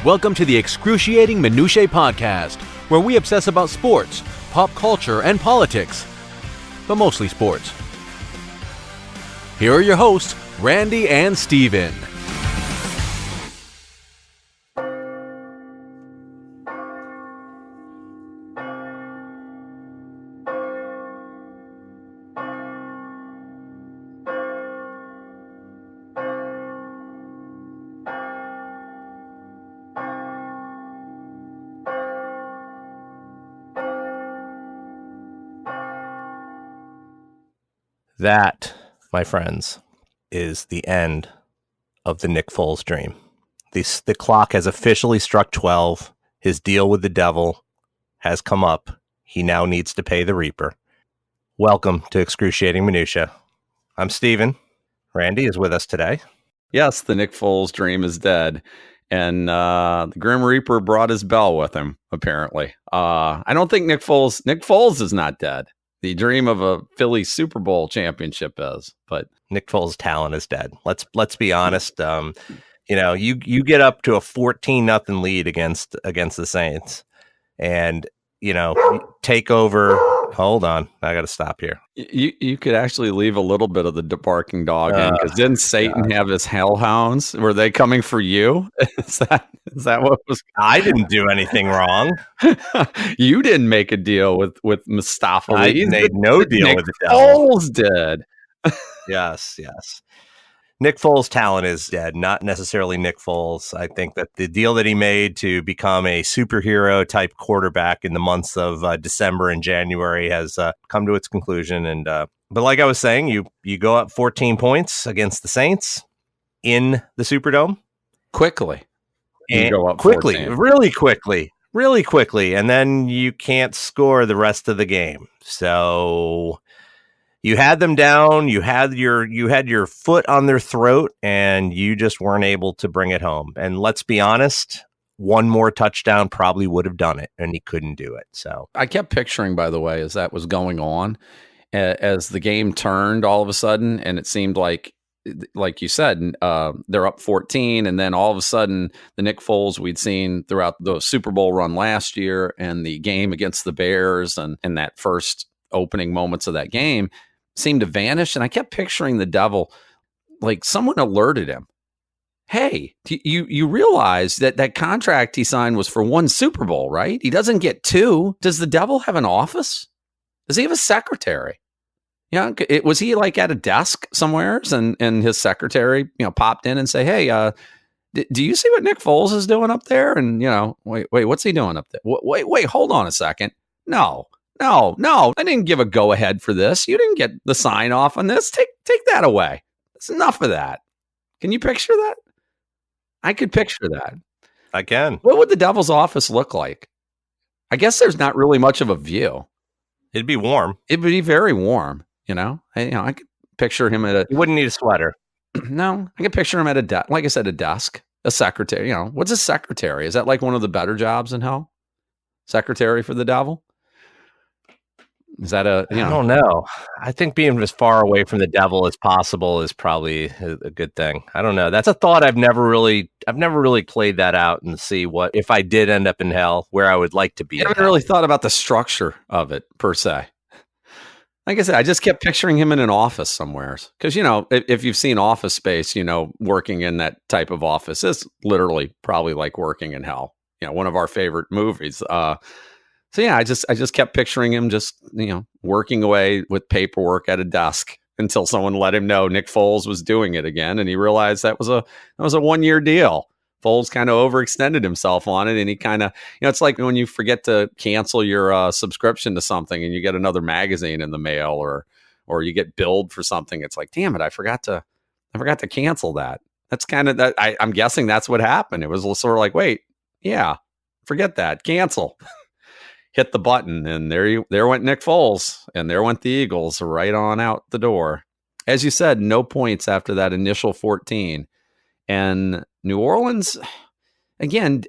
Welcome to the Excruciating Minutiae Podcast, where we obsess about sports, pop culture, and politics, but mostly sports. Here are your hosts, Randy and Steven. That, my friends, is the end of the Nick Foles dream. The clock has officially struck 12. His deal with the devil has come up. He now needs to pay the Reaper. Welcome to Excruciating Minutia. I'm Steven. Randy is with us today. Yes, the Nick Foles dream is dead. And the Grim Reaper brought his bell with him, apparently. I don't think Nick Foles is not dead. The dream of a Philly Super Bowl championship is, but Nick Foles' talent is dead. Let's be honest. You get up to a 14-0 lead against the Saints, and take over. Hold on, I got to stop here. You could actually leave a little bit of the barking dog in, because didn't Satan have his hellhounds? Were they coming for you? Is that what was? I didn't do anything wrong. You didn't make a deal with Mustafa. I made no deal with the devil. Foles did. Yes. Nick Foles' talent is dead, not necessarily Nick Foles. I think that the deal that he made to become a superhero type quarterback in the months of December and January has come to its conclusion. And but like I was saying, you go up 14 points against the Saints in the Superdome quickly. And go up really quickly, and then you can't score the rest of the game. So you had them down, you had your foot on their throat, and you just weren't able to bring it home. And let's be honest, one more touchdown probably would have done it, and he couldn't do it. So I kept picturing, by the way, as that was going on, as the game turned all of a sudden, and it seemed like you said, they're up 14, and then all of a sudden the Nick Foles we'd seen throughout the Super Bowl run last year and the game against the Bears and that first opening moments of that game seemed to vanish. And I kept picturing the devil, like someone alerted him, hey, you realize that contract he signed was for one Super Bowl, right? He doesn't get two. Does the devil have an office? Does he have a secretary? Yeah, was he like at a desk somewhere and his secretary, popped in and say, hey, do you see what Nick Foles is doing up there? And, wait, what's he doing up there? Wait, hold on a second. No, I didn't give a go ahead for this. You didn't get the sign off on this. Take that away. That's enough of that. Can you picture that? I could picture that. I can. What would the devil's office look like? I guess there's not really much of a view. It'd be warm. It would be very warm. I could picture him at You wouldn't need a sweater. No, I could picture him at like I said, a desk, a secretary. What's a secretary? Is that like one of the better jobs in hell? Secretary for the devil? Is that I don't know. I think being as far away from the devil as possible is probably a good thing. I don't know. That's a thought I've never really played that out and see what if I did end up in hell, where I would like to be. I haven't really thought about the structure of it per se. Like I said, I just kept picturing him in an office somewhere. Because, if you've seen Office Space, working in that type of office is literally probably like working in hell. One of our favorite movies. So yeah, I just kept picturing him just, working away with paperwork at a desk until someone let him know Nick Foles was doing it again. And he realized that was a 1-year deal. Foles kind of overextended himself on it, and he kind of, it's like when you forget to cancel your subscription to something and you get another magazine in the mail, or you get billed for something. It's like, damn it, I forgot to cancel that. That's kind of that. I'm guessing that's what happened. It was sort of like, wait, yeah, forget that, cancel. Hit the button, and there went Nick Foles, and there went the Eagles right on out the door. As you said, no points after that initial 14. And New Orleans, again,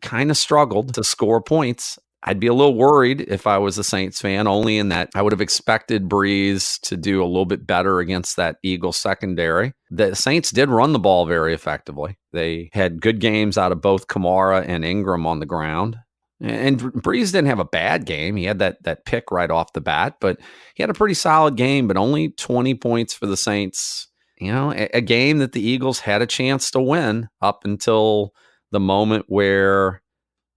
kind of struggled to score points. I'd be a little worried if I was a Saints fan, only in that I would have expected Breeze to do a little bit better against that Eagles secondary. The Saints did run the ball very effectively. They had good games out of both Kamara and Ingram on the ground. And Breeze didn't have a bad game. He had that pick right off the bat, but he had a pretty solid game, but only 20 points for the Saints. A game that the Eagles had a chance to win up until the moment where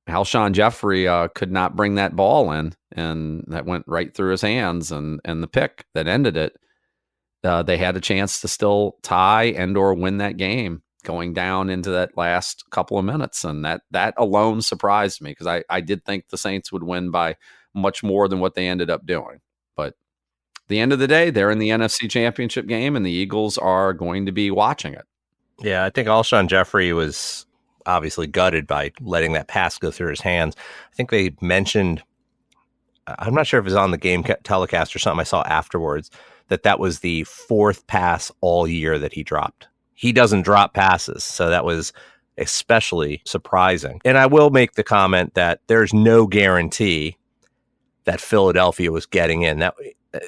Alshon Jeffrey could not bring that ball in, and that went right through his hands, and the pick that ended it. They had a chance to still tie and or win that game going down into that last couple of minutes, and that alone surprised me because I did think the Saints would win by much more than what they ended up doing. But at the end of the day, they're in the NFC Championship game, and the Eagles are going to be watching it. Yeah, I think Alshon Jeffrey was obviously gutted by letting that pass go through his hands. I think they mentioned, I'm not sure if it was on the game telecast or something I saw afterwards, that was the fourth pass all year that he dropped. He doesn't drop passes, so that was especially surprising. And I will make the comment that there's no guarantee that Philadelphia was getting in. That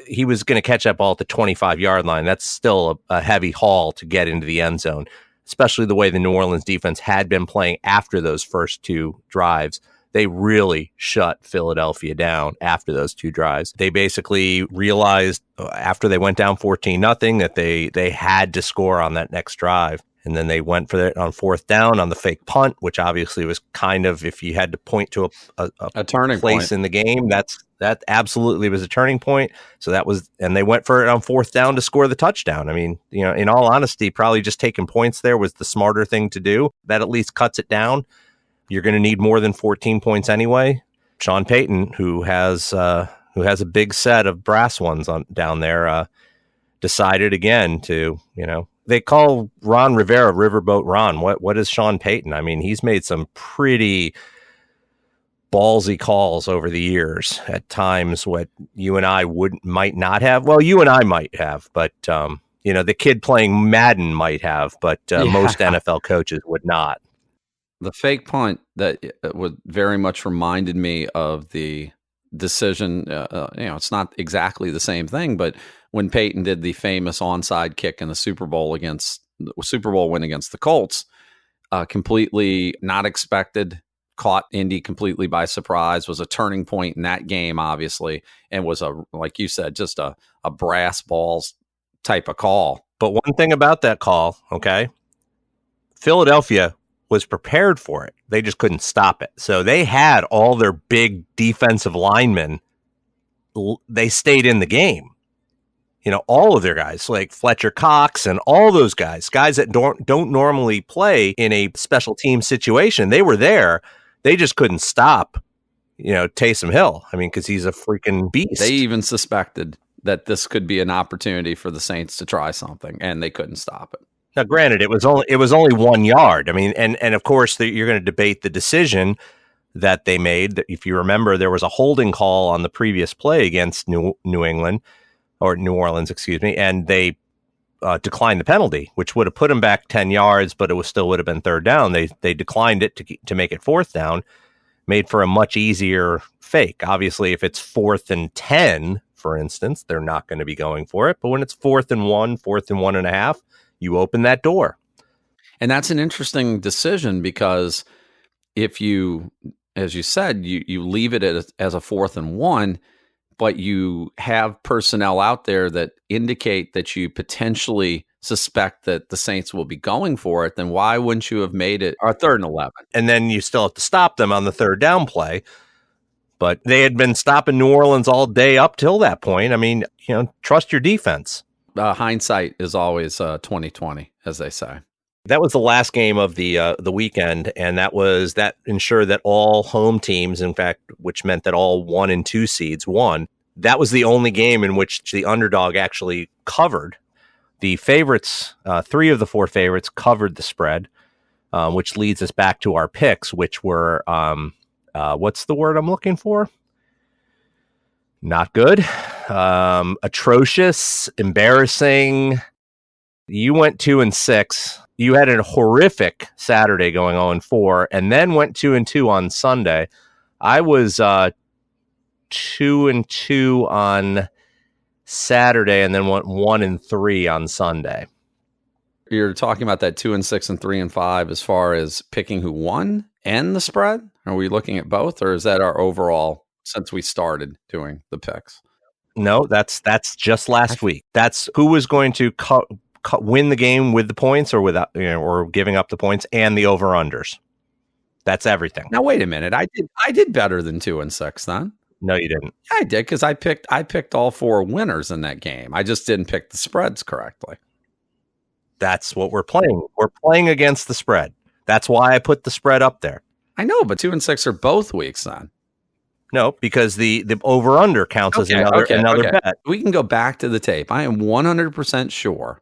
he was going to catch that ball at the 25-yard line. That's still a heavy haul to get into the end zone, especially the way the New Orleans defense had been playing after those first two drives. They really shut Philadelphia down after those two drives. They basically realized after they went down 14-0 that they had to score on that next drive. And then they went for it on fourth down on the fake punt, which obviously was kind of, if you had to point to a turning place point in the game, that absolutely was a turning point. So that was, and they went for it on fourth down to score the touchdown. I mean, in all honesty, probably just taking points there was the smarter thing to do. That at least cuts it down. You're going to need more than 14 points anyway. Sean Payton, who has a big set of brass ones down there, decided again to, they call Ron Rivera Riverboat Ron. What is Sean Payton? I mean, he's made some pretty ballsy calls over the years at times what you and I might not have. Well, you and I might have, but the kid playing Madden might have, but most NFL coaches would not. The fake punt that would very much reminded me of the decision. It's not exactly the same thing, but when Peyton did the famous onside kick in the Super Bowl win against the Colts, completely not expected, caught Indy completely by surprise, was a turning point in that game, obviously, and was like you said, just a brass balls type of call. But one thing about that call, okay, Philadelphia was prepared for it. They just couldn't stop it. So they had all their big defensive linemen. They stayed in the game. All of their guys like Fletcher Cox and all those guys that don't normally play in a special team situation. They were there. They just couldn't stop, Taysom Hill. I mean, because he's a freaking beast. They even suspected that this could be an opportunity for the Saints to try something, and they couldn't stop it. Now, granted, it was only 1 yard. I mean, and of course, you're going to debate the decision that they made. If you remember, there was a holding call on the previous play against New Orleans, excuse me, and they declined the penalty, which would have put them back 10 yards, but it still would have been third down. They declined it to make it fourth down, made for a much easier fake. Obviously, if it's 4th and 10, for instance, they're not going to be going for it. But when it's 4th and 1, 4th and 1.5, you open that door. And that's an interesting decision because if you, as you said, you leave it as a 4th and 1, but you have personnel out there that indicate that you potentially suspect that the Saints will be going for it, then why wouldn't you have made it a 3rd and 11? And then you still have to stop them on the third down play. But they had been stopping New Orleans all day up till that point. I mean, trust your defense. Hindsight is always 20/20, as they say. That was the last game of the weekend, and that ensured that all home teams, in fact, which meant that all 1 and 2 seeds won. That was the only game in which the underdog actually covered. The favorites, 3 of the 4 favorites, covered the spread, which leads us back to our picks, which were what's the word I'm looking for? Not good, atrocious, embarrassing. You went 2-6. You had a horrific Saturday going 0-4, and then went 2-2 on Sunday. I was 2-2 on Saturday, and then went 1-3 on Sunday. You're talking about that 2-6 and 3-5 as far as picking who won and the spread? Are we looking at both, or is that our overall since we started doing the picks? No, that's just last week. That's who was going to win the game with the points or without, or giving up the points and the over-unders. That's everything. Now wait a minute. I did better than 2-6 then. No, you didn't. I did, because I picked all four winners in that game. I just didn't pick the spreads correctly. That's what we're playing. We're playing against the spread. That's why I put the spread up there. I know, but 2-6 are both weeks then. No, because the over-under counts as another bet. We can go back to the tape. I am 100% sure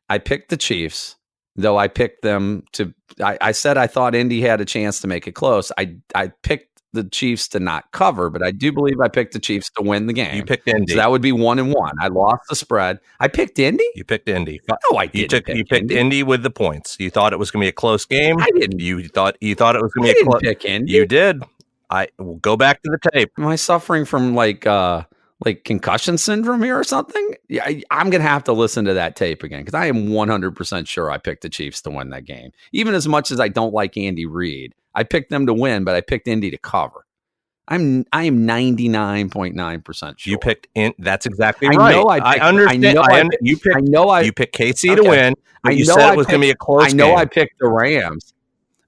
I picked the Chiefs, though I picked them to – I said I thought Indy had a chance to make it close. I picked the Chiefs to not cover, but I do believe I picked the Chiefs to win the game. You picked Indy. So that would be 1-1. I lost the spread. I picked Indy? You picked Indy. No, I didn't. You picked Indy with the points. You thought it was going to be a close game. I didn't. You thought it was going to be a close game. Pick Indy. You did. I will go back to the tape. Am I suffering from like concussion syndrome here or something? Yeah, I'm going to have to listen to that tape again, because I am 100% sure I picked the Chiefs to win that game. Even as much as I don't like Andy Reid, I picked them to win, but I picked Indy to cover. I am 99.9% sure. You picked in. That's exactly right. I understand. You picked KC to win. But you said it was going to be a close game. I picked the Rams.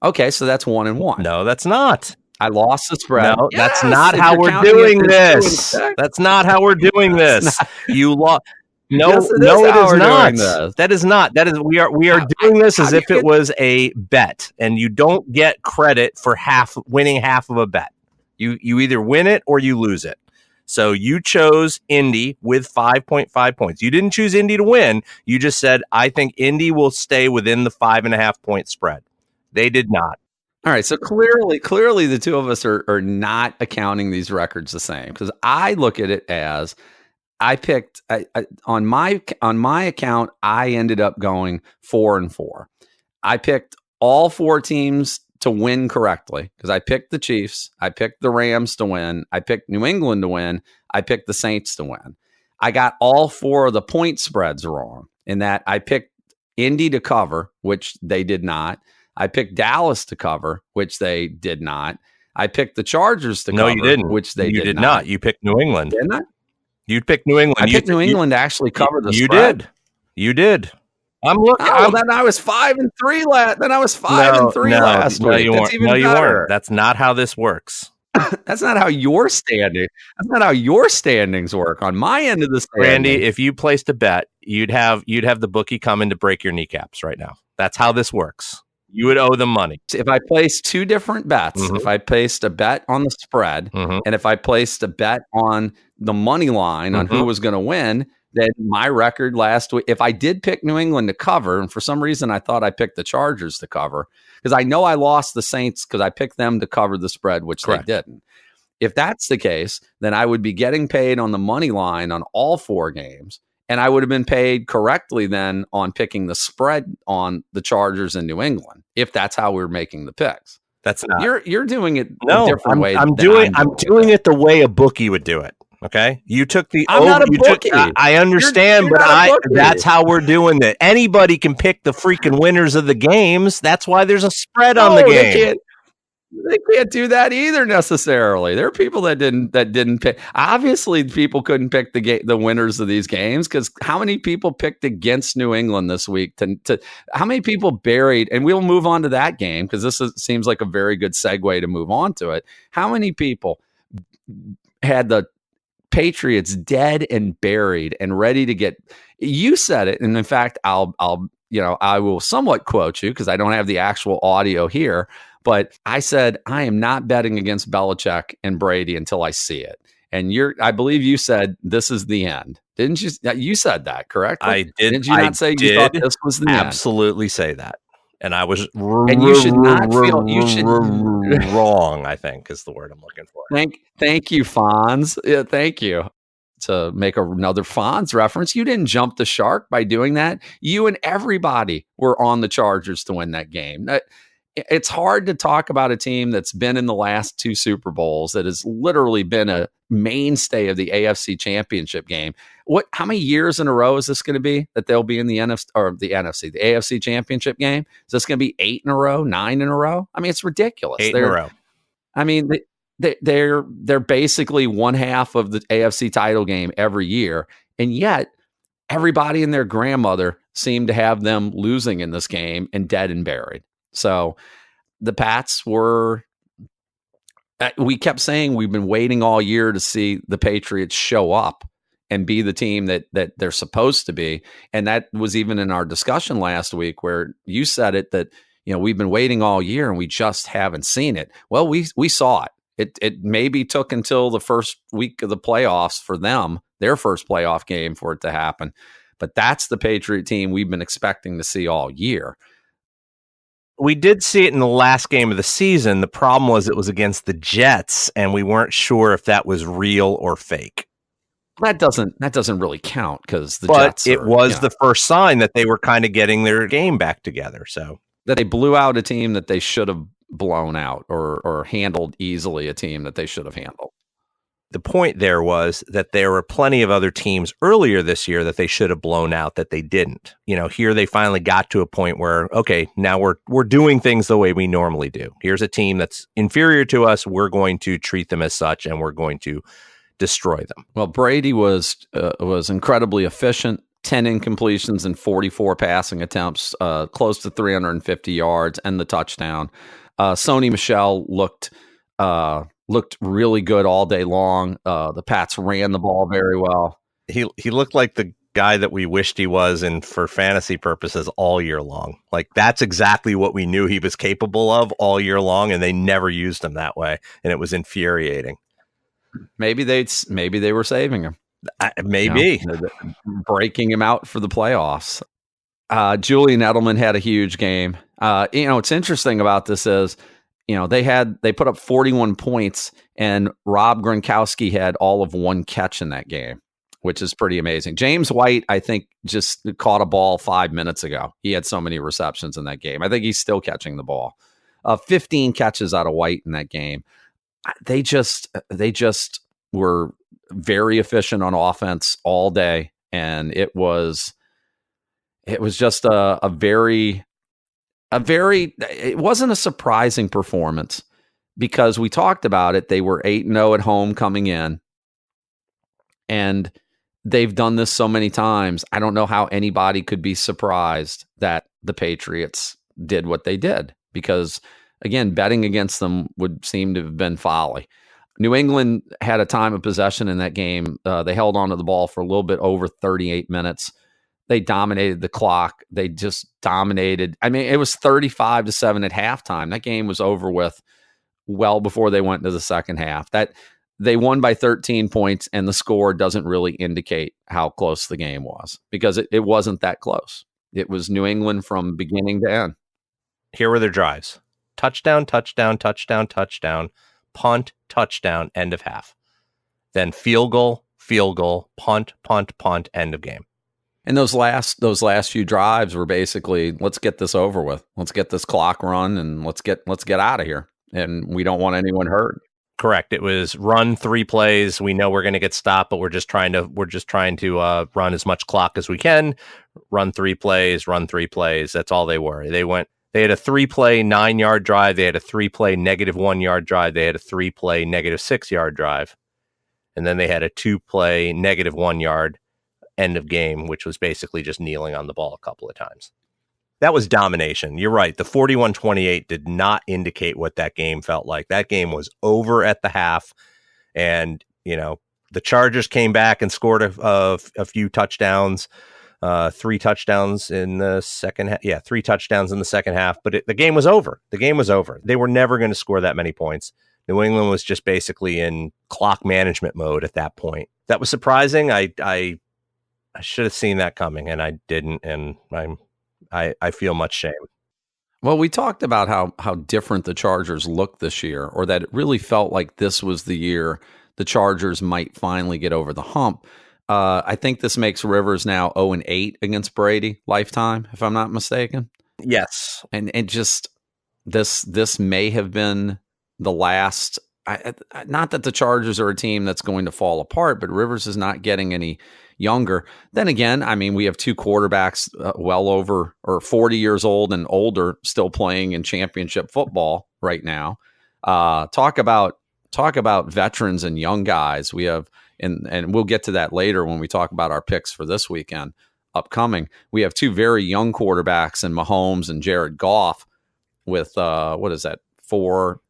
Okay, so that's 1-1. No, that's not. I lost the spread. No, that's not how we're doing this. That's not how we're doing this. You lost. No, yes, it is not. That is not. That is. We are doing this as if it was a bet, and you don't get credit for winning half of a bet. You either win it or you lose it. So you chose Indy with 5.5 points. You didn't choose Indy to win. You just said, I think Indy will stay within the 5.5 point spread. They did not. All right. So clearly the two of us are not accounting these records the same, because I look at it as I picked on my account, I ended up going 4-4. I picked all four teams to win correctly, because I picked the Chiefs, I picked the Rams to win, I picked New England to win, I picked the Saints to win. I got all four of the point spreads wrong, in that I picked Indy to cover, which they did not. I picked Dallas to cover, which they did not. I picked the Chargers to cover. No, you didn't. Which they did not. You picked New England. Didn't I? You picked New England. I picked New England to actually cover the spread. You did. I'm looking. Then I was 5-3 last. Then I was 5-3 last week. You weren't. That's not how this works. That's not how your standing. That's not how your standings work on my end of the standing. Randy, if you placed a bet, you'd have the bookie come in to break your kneecaps right now. That's how this works. You would owe them money. If I placed two different bets, if I placed a bet on the spread, and if I placed a bet on the money line on who was going to win, then my record last week, if I did pick New England to cover, and for some reason I thought I picked the Chargers to cover, because I know I lost the Saints because I picked them to cover the spread, which Correct. They didn't. If that's the case, then I would be getting paid on the money line on all four games. And I would have been paid correctly then on picking the spread on the Chargers in New England, if that's how we're making the picks. That's not. You're doing it a different way. I'm doing it the way a bookie would do it. Okay, you took the. I'm not a bookie. I understand, but that's how we're doing it. Anybody can pick the freaking winners of the games. That's why there's a spread on the game. They can't do that either necessarily. There are people that didn't pick. Obviously, people couldn't pick the winners of these games, because how many people picked against New England this week? How many people buried? And we'll move on to that game, because seems like a very good segue to move on to it. How many people had the Patriots dead and buried and ready to get? You said it, and in fact, I will somewhat quote you, because I don't have the actual audio here. But I said, I am not betting against Belichick and Brady until I see it. And I believe you said this is the end. Didn't you? You said that, correct? I did. Didn't you not say you thought this was the end? Absolutely say that. And I was and you should not feel you should wrong, I think is the word I'm looking for. Thank you, Fonz. Yeah, thank you. To make another Fonz reference, you didn't jump the shark by doing that. You and everybody were on the Chargers to win that game. it's hard to talk about a team that's been in the last 2 Super Bowls, that has literally been a mainstay of the AFC Championship game. How many years in a row is this going to be that they'll be in the AFC Championship game? Is this going to be 8 in a row, 9 in a row? I mean, it's ridiculous. 8 in a row. I mean, they're basically one half of the AFC title game every year, and yet everybody and their grandmother seemed to have them losing in this game and dead and buried. So the Pats we kept saying we've been waiting all year to see the Patriots show up and be the team that they're supposed to be. And that was even in our discussion last week where you said it, that, we've been waiting all year and we just haven't seen it. Well, we saw it. It maybe took until the first week of the playoffs for them, their first playoff game, for it to happen. But that's the Patriot team we've been expecting to see all year. We did see it in the last game of the season. The problem was it was against the Jets, and we weren't sure if that was real or fake. That doesn't really count because Jets. But it was the first sign that they were kind of getting their game back together. So that they blew out a team that they should have blown out, or handled easily a team that they should have handled. The point there was that there were plenty of other teams earlier this year that they should have blown out that they didn't. Here they finally got to a point where, okay, now we're doing things the way we normally do. Here's a team that's inferior to us. We're going to treat them as such, and we're going to destroy them. Well, Brady was incredibly efficient. 10 incompletions and 44 passing attempts, close to 350 yards, and the touchdown. Sony Michel looked really good all day long. The Pats ran the ball very well. He looked like the guy that we wished he was, and for fantasy purposes, all year long. Like, that's exactly what we knew he was capable of all year long, and they never used him that way, and it was infuriating. Maybe they were saving him. Maybe breaking him out for the playoffs. Julian Edelman had a huge game. What's interesting about this is, they put up 41 points, and Rob Gronkowski had all of 1 catch in that game, which is pretty amazing. James White, I think, just caught a ball 5 minutes ago. He had so many receptions in that game. I think he's still catching the ball. 15 catches out of White in that game. They just were very efficient on offense all day, and it was just a very, it wasn't a surprising performance because we talked about it. They were 8-0 at home coming in, and they've done this so many times. I don't know how anybody could be surprised that the Patriots did what they did, because, again, betting against them would seem to have been folly. New England had a time of possession in that game. They held onto the ball for a little bit over 38 minutes. They dominated the clock. They just dominated. I mean, it was 35-7 at halftime. That game was over with well before they went into the second half. That they won by 13 points, and the score doesn't really indicate how close the game was, because it wasn't that close. It was New England from beginning to end. Here were their drives: touchdown, touchdown, touchdown, touchdown, punt, touchdown, end of half. Then field goal, punt, punt, punt, end of game. And those last few drives were basically, let's get this over with. Let's get this clock run, and let's get out of here. And we don't want anyone hurt. Correct. It was run 3 plays. We know we're going to get stopped, but we're just trying to run as much clock as we can. Run 3 plays. That's all they were. They had a 3-play 9-yard drive. They had a 3-play -1-yard drive. They had a 3-play -6-yard drive. And then they had a 2-play -1-yard end of game, which was basically just kneeling on the ball a couple of times. That was domination. You're right. The 41-28 did not indicate what that game felt like. That game was over at the half. And, the Chargers came back and scored a few touchdowns. 3 touchdowns in the second half. Yeah, 3 touchdowns in the second half. But the game was over. They were never going to score that many points. New England was just basically in clock management mode at that point. That was surprising. I should have seen that coming, and I didn't. And I feel much shame. Well, we talked about how different the Chargers looked this year, or that it really felt like this was the year the Chargers might finally get over the hump. I think this makes Rivers now 0-8 against Brady lifetime, if I'm not mistaken. Yes. And just, this may have been the last. Not that the Chargers are a team that's going to fall apart, but Rivers is not getting any younger. Then again, I mean, we have two quarterbacks well over or 40 years old and older still playing in championship football right now. Talk about veterans and young guys. We have, and we'll get to that later when we talk about our picks for this weekend upcoming. We have two very young quarterbacks in Mahomes and Jared Goff with what is that, 4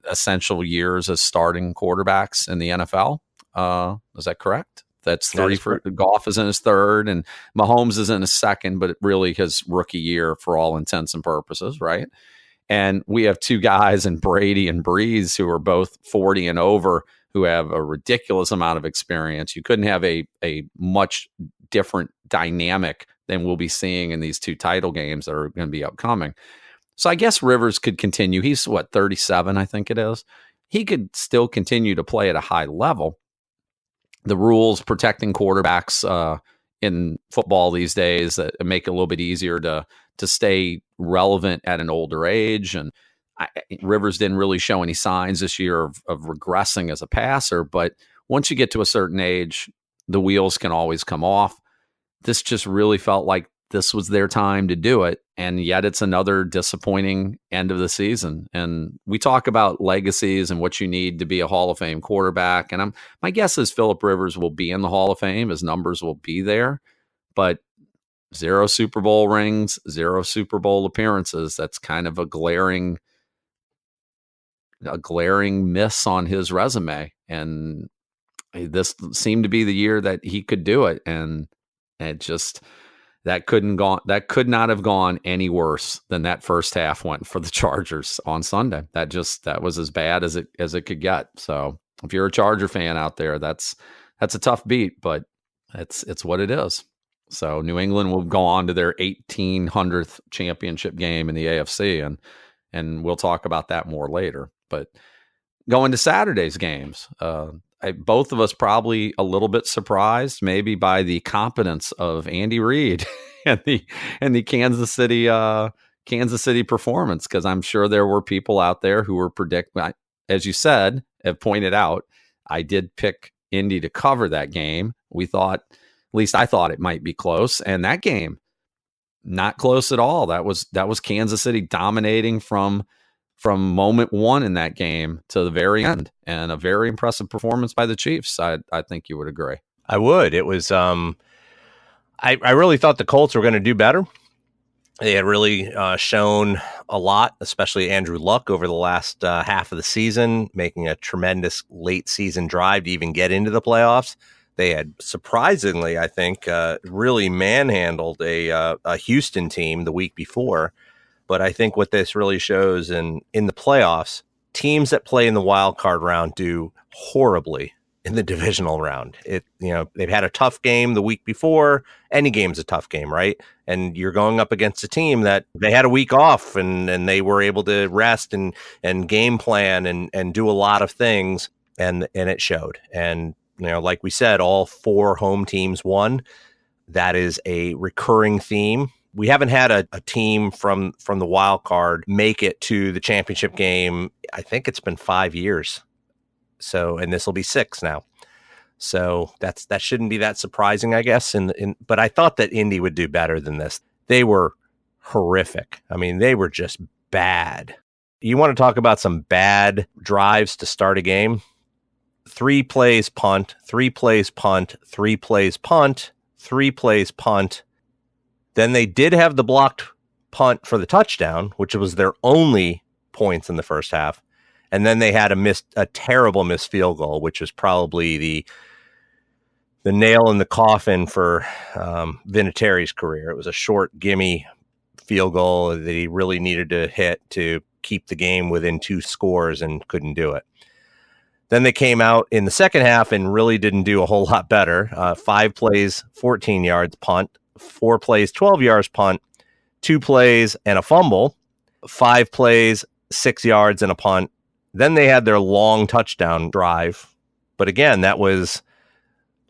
essential years as starting quarterbacks in the NFL. Is that correct? That's 3 for Goff is in his 3rd and Mahomes is in his 2nd, but really his rookie year for all intents and purposes, right? And we have two guys in Brady and Breeze who are both 40 and over, who have a ridiculous amount of experience. You couldn't have a much different dynamic than we'll be seeing in these two title games that are going to be upcoming. So I guess Rivers could continue. He's 37, I think it is. He could still continue to play at a high level. The rules protecting quarterbacks in football these days that make it a little bit easier to stay relevant at an older age. And Rivers didn't really show any signs this year of regressing as a passer. But once you get to a certain age, the wheels can always come off. This just really felt like this was their time to do it. And yet it's another disappointing end of the season. And we talk about legacies and what you need to be a Hall of Fame quarterback. And my guess is Phillip Rivers will be in the Hall of Fame. His numbers will be there. But 0 Super Bowl rings, 0 Super Bowl appearances. That's kind of a glaring miss on his resume. And this seemed to be the year that he could do it. And it just... That could not have gone any worse than that first half went for the Chargers on Sunday. That was as bad as it could get. So if you're a Charger fan out there, that's a tough beat, but it's what it is. So New England will go on to their 1800th championship game in the AFC, and we'll talk about that more later. But going to Saturday's games, both of us probably a little bit surprised maybe by the competence of Andy Reid and the Kansas City performance, because I'm sure there were people out there who were predicting, as you said, have pointed out, I did pick Indy to cover that game. We thought, at least I thought, it might be close, and that game not close at all. That was Kansas City dominating from moment one in that game to the very end, and a very impressive performance by the Chiefs. I think you would agree. I would. It was, I really thought the Colts were going to do better. They had really shown a lot, especially Andrew Luck over the last half of the season, making a tremendous late season drive to even get into the playoffs. They had surprisingly, I think, really manhandled a Houston team the week before. But I think what this really shows in the playoffs, teams that play in the wild card round do horribly in the divisional round. They've had a tough game the week before. Any game's a tough game, right? And you're going up against a team that they had a week off and they were able to rest and game plan and do a lot of things, and it showed. And like we said, all 4 home teams won. That is a recurring theme. We haven't had a team from the wild card make it to the championship game. I think it's been 5 years. So, and this will be 6 now. So that shouldn't be that surprising, I guess. But I thought that Indy would do better than this. They were horrific. I mean, they were just bad. You want to talk about some bad drives to start a game? 3 plays punt, 3 plays punt, 3 plays punt, 3 plays punt. Then they did have the blocked punt for the touchdown, which was their only points in the first half. And then they had a terrible missed field goal, which was probably the nail in the coffin for Vinatieri's career. It was a short, gimme field goal that he really needed to hit to keep the game within 2 scores and couldn't do it. Then they came out in the second half and really didn't do a whole lot better. 5 plays, 14 yards punt. 4 plays, 12 yards punt, 2 plays and a fumble, 5 plays, 6 yards and a punt. Then they had their long touchdown drive. But again, that was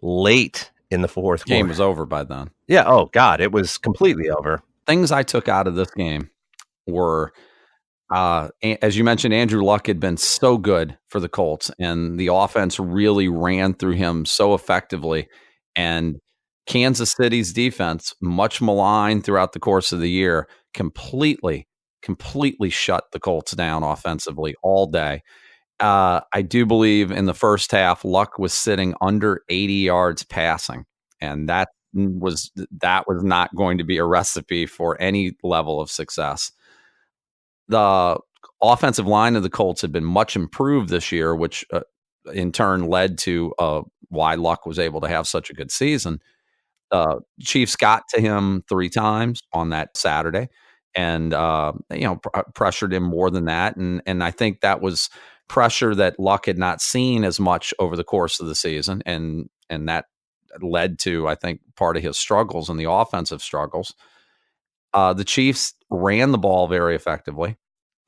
late in the fourth quarter. Game was over by then. Yeah. Oh God, it was completely over. Things I took out of this game were As you mentioned, Andrew Luck had been so good for the Colts, and the offense really ran through him so effectively. And Kansas City's defense, much maligned throughout the course of the year, completely shut the Colts down offensively all day. I do believe in the first half, Luck was sitting under 80 yards passing, and that was not going to be a recipe for any level of success. The offensive line of the Colts had been much improved this year, which in turn led to why Luck was able to have such a good season. Chiefs got to him 3 times on that Saturday, and pressured him more than that, and I think that was pressure that Luck had not seen as much over the course of the season, and that led to, I think, part of his struggles and the offensive struggles. The Chiefs ran the ball very effectively.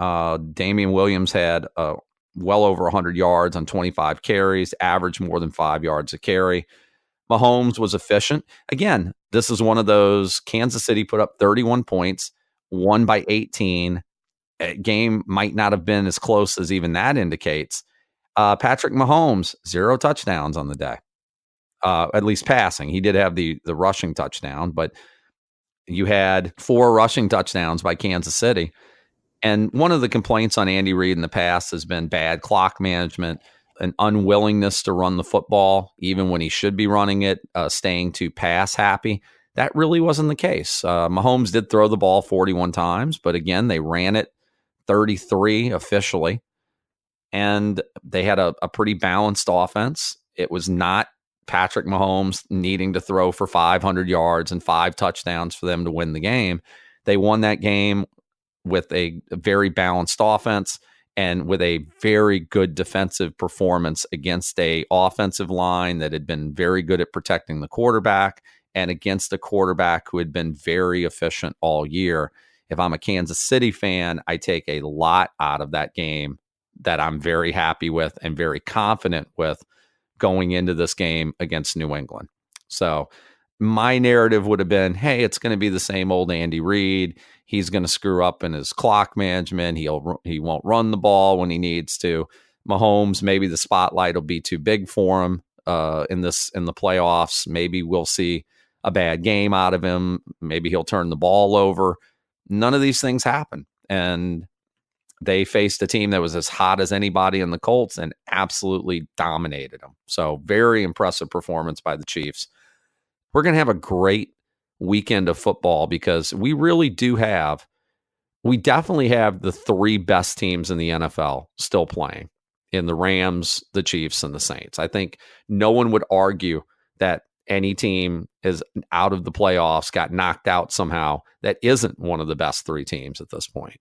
Damian Williams had well over 100 yards on 25 carries, averaged more than 5 yards a carry. Mahomes was efficient. Again, this is one of those, Kansas City put up 31 points, won by 18. Game might not have been as close as even that indicates. Patrick Mahomes, 0 touchdowns on the day, at least passing. He did have the rushing touchdown, but you had 4 rushing touchdowns by Kansas City. And one of the complaints on Andy Reid in the past has been bad clock management, an unwillingness to run the football, even when he should be running it, staying too pass happy. That really wasn't the case. Mahomes did throw the ball 41 times, but again, they ran it 33 officially, and they had a pretty balanced offense. It was not Patrick Mahomes needing to throw for 500 yards and 5 touchdowns for them to win the game. They won that game with a very balanced offense and with a very good defensive performance against a offensive line that had been very good at protecting the quarterback, and against a quarterback who had been very efficient all year. If I'm a Kansas City fan, I take a lot out of that game that I'm very happy with and very confident with going into this game against New England. So my narrative would have been, hey, it's going to be the same old Andy Reid. He's going to screw up in his clock management. He won't run the ball when he needs to. Mahomes, maybe the spotlight will be too big for him in the playoffs. Maybe we'll see a bad game out of him. Maybe he'll turn the ball over. None of these things happen. And they faced a team that was as hot as anybody in the Colts and absolutely dominated them. So very impressive performance by the Chiefs. We're going to have a great weekend of football because we definitely have the 3 best teams in the NFL still playing in the Rams, the Chiefs, and the Saints. I think no one would argue that any team is out of the playoffs, got knocked out somehow, that isn't one of the best 3 teams at this point.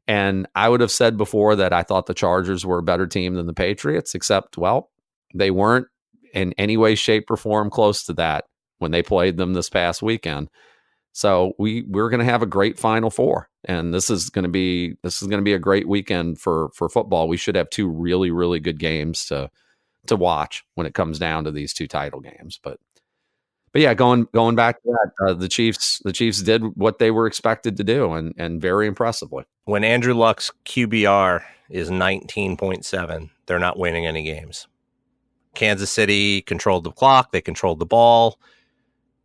And I would have said before that I thought the Chargers were a better team than the Patriots, except, well, they weren't in any way, shape, or form close to that when they played them this past weekend. So we're going to have a great Final Four, and this is going to be a great weekend for football. We should have 2 really, really good games to watch when it comes down to these 2 title games. But yeah, going back to that, the Chiefs did what they were expected to do, and very impressively. When Andrew Luck's QBR is 19.7, they're not winning any games. Kansas City controlled the clock. They controlled the ball.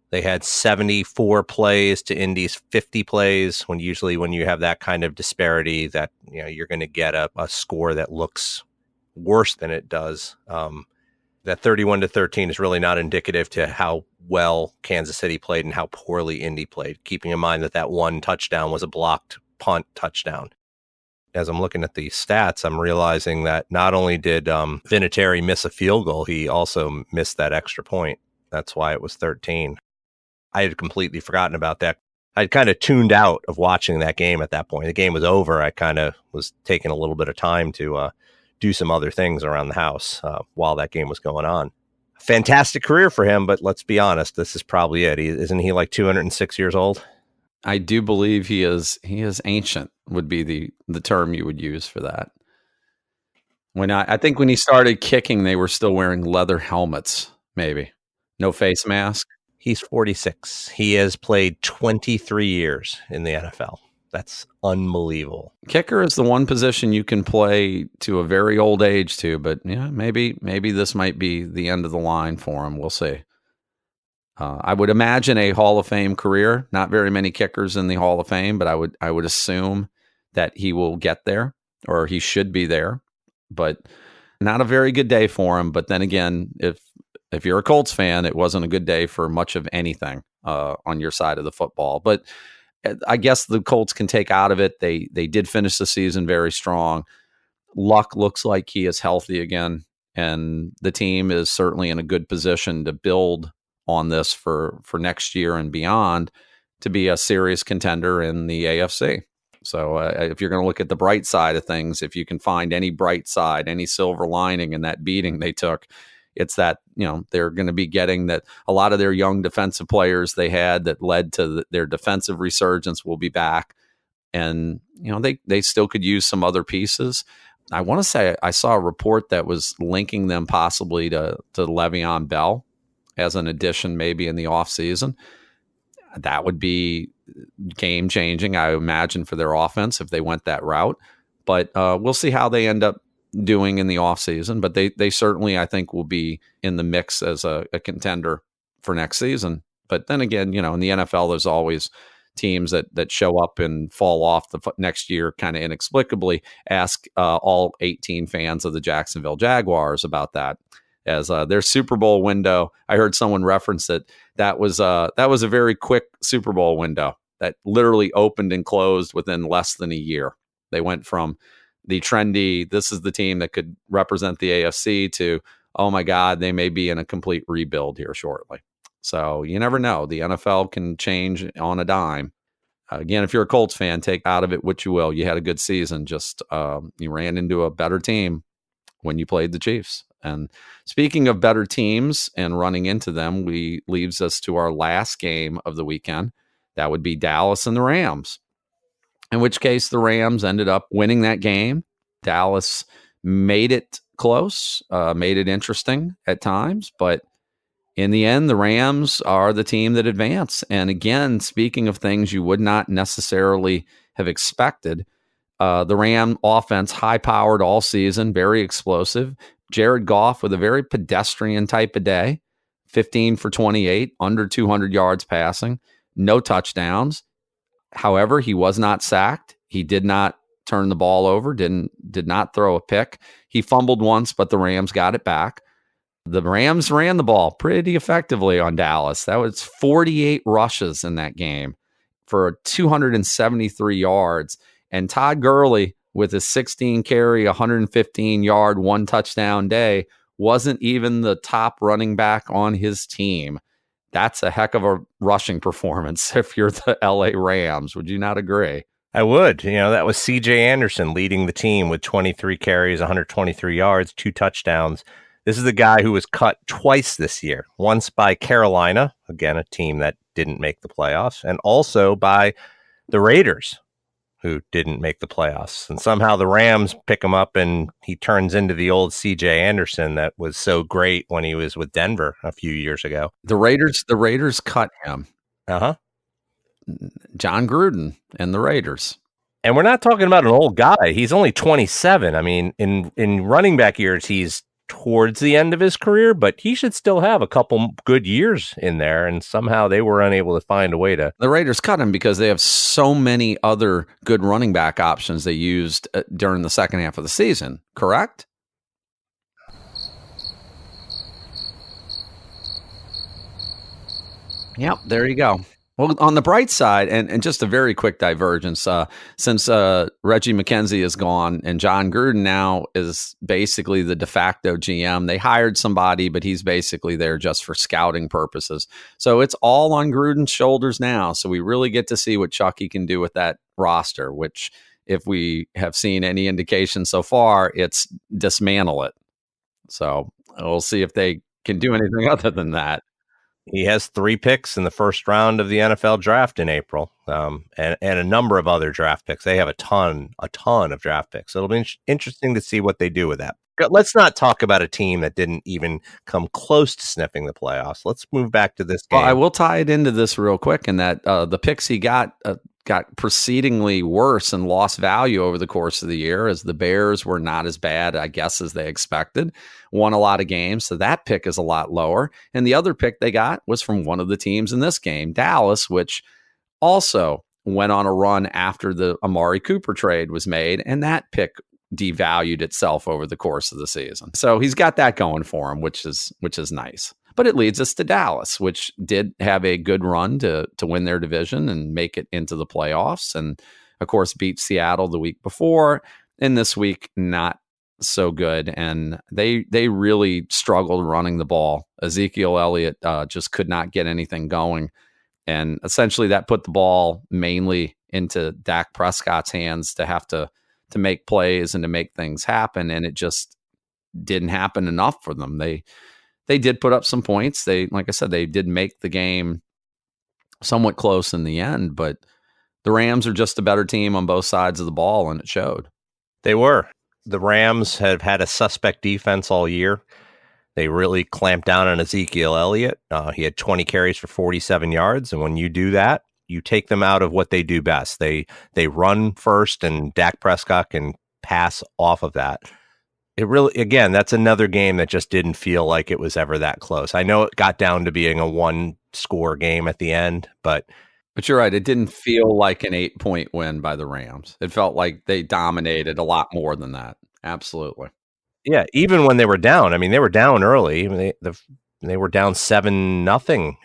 They had 74 plays to Indy's 50 plays. When you have that kind of disparity, that you're going to get a score that looks worse than it does. That 31-13 is really not indicative to how well Kansas City played and how poorly Indy played, keeping in mind that 1 touchdown was a blocked punt touchdown. As I'm looking at the stats, I'm realizing that not only did Vinatieri miss a field goal, he also missed that extra point. That's why it was 13. I had completely forgotten about that. I'd kind of tuned out of watching that game at that point. The game was over. I kind of was taking a little bit of time to do some other things around the house while that game was going on. Fantastic career for him, but let's be honest, this is probably it. Isn't he like 206 years old? I do believe he is ancient, would be the term you would use for that. I think when he started kicking, they were still wearing leather helmets, maybe. No face mask. He's 46. He has played 23 years in the NFL. That's unbelievable. Kicker is the one position you can play to a very old age too, but yeah, maybe this might be the end of the line for him. We'll see. I would imagine a Hall of Fame career. Not very many kickers in the Hall of Fame, but I would assume that he will get there, or he should be there. But not a very good day for him. But then again, if you're a Colts fan, it wasn't a good day for much of anything on your side of the football. But I guess the Colts can take out of it. They did finish the season very strong. Luck looks like he is healthy again, and the team is certainly in a good position to build on this for next year and beyond to be a serious contender in the AFC. So if you're going to look at the bright side of things, if you can find any bright side, any silver lining in that beating they took, it's that, they're going to be getting that a lot of their young defensive players they had that led to their defensive resurgence will be back. And, they still could use some other pieces. I want to say I saw a report that was linking them possibly to Le'Veon Bell as an addition maybe in the offseason. That would be game changing, I imagine, for their offense if they went that route. But we'll see how they end up doing in the offseason. But they certainly, I think, will be in the mix as a contender for next season. But then again, in the NFL, there's always teams that show up and fall off the next year kind of inexplicably. Ask all 18 fans of the Jacksonville Jaguars about that. As their Super Bowl window, I heard someone reference it. That was a very quick Super Bowl window that literally opened and closed within less than a year. They went from the trendy, this is the team that could represent the AFC, to, oh my God, they may be in a complete rebuild here shortly. So you never know. The NFL can change on a dime. Again, if you're a Colts fan, take out of it what you will. You had a good season. Just you ran into a better team when you played the Chiefs. And speaking of better teams and running into them, leaves us to our last game of the weekend. That would be Dallas and the Rams, in which case the Rams ended up winning that game. Dallas made it close, made it interesting at times, but in the end, the Rams are the team that advanced. And again, speaking of things you would not necessarily have expected, the Ram offense, high-powered all season, very explosive. Jared Goff with a very pedestrian type of day, 15 for 28, under 200 yards passing, no touchdowns. However, he was not sacked. He did not turn the ball over, did not throw a pick. He fumbled once, but the Rams got it back. The Rams ran the ball pretty effectively on Dallas. That was 48 rushes in that game for 273 yards. And Todd Gurley, with his 16 carry, 115 yard, one touchdown day, wasn't even the top running back on his team. That's a heck of a rushing performance if you're the LA Rams. Would you not agree? I would. That was C.J. Anderson leading the team with 23 carries, 123 yards, 2 touchdowns. This is the guy who was cut twice this year, once by Carolina, again, a team that didn't make the playoffs, and also by the Raiders, who didn't make the playoffs. And somehow the Rams pick him up and he turns into the old C.J. Anderson that was so great when he was with Denver a few years ago. The Raiders cut him. Uh-huh. John Gruden and the Raiders. And we're not talking about an old guy. He's only 27. I mean, in running back years, he's towards the end of his career, but he should still have a couple good years in there, and somehow they were unable to find a way to. The Raiders cut him because they have so many other good running back options they used during the second half of the season, correct? Yep, there you go. Well, on the bright side, and just a very quick divergence, since Reggie McKenzie is gone and John Gruden now is basically the de facto GM, they hired somebody, but he's basically there just for scouting purposes. So it's all on Gruden's shoulders now. So we really get to see what Chucky can do with that roster, which if we have seen any indication so far, it's dismantle it. So we'll see if they can do anything other than that. He has 3 picks in the first round of the NFL draft in April, and a number of other draft picks. They have a ton of draft picks. It'll be interesting to see what they do with that. Let's not talk about a team that didn't even come close to sniffing the playoffs. Let's move back to this game. Well, I will tie it into this real quick in that the picks he got got proceedingly worse and lost value over the course of the year, as the Bears were not as bad, I guess, as they expected, won a lot of games. So that pick is a lot lower. And the other pick they got was from one of the teams in this game, Dallas, which also went on a run after the Amari Cooper trade was made. And that pick devalued itself over the course of the season. So he's got that going for him, which is nice. But it leads us to Dallas, which did have a good run to win their division and make it into the playoffs. And, of course, beat Seattle the week before. And this week, not so good. And they really struggled running the ball. Ezekiel Elliott just could not get anything going. And essentially that put the ball mainly into Dak Prescott's hands to have to make plays and to make things happen. And it just didn't happen enough for them. They did put up some points. Like I said, they did make the game somewhat close in the end, but the Rams are just a better team on both sides of the ball, and it showed. They were. The Rams have had a suspect defense all year. They really clamped down on Ezekiel Elliott. He had 20 carries for 47 yards, and when you do that, you take them out of what they do best. They run first, and Dak Prescott can pass off of that. It really, again, that's another game that just didn't feel like it was ever that close. I know it got down to being a one-score game at the end, but you're right. It didn't feel like an 8-point win by the Rams. It felt like they dominated a lot more than that. Absolutely. Yeah, even when they were down. I mean, they were down early. I mean, they were down 7-0.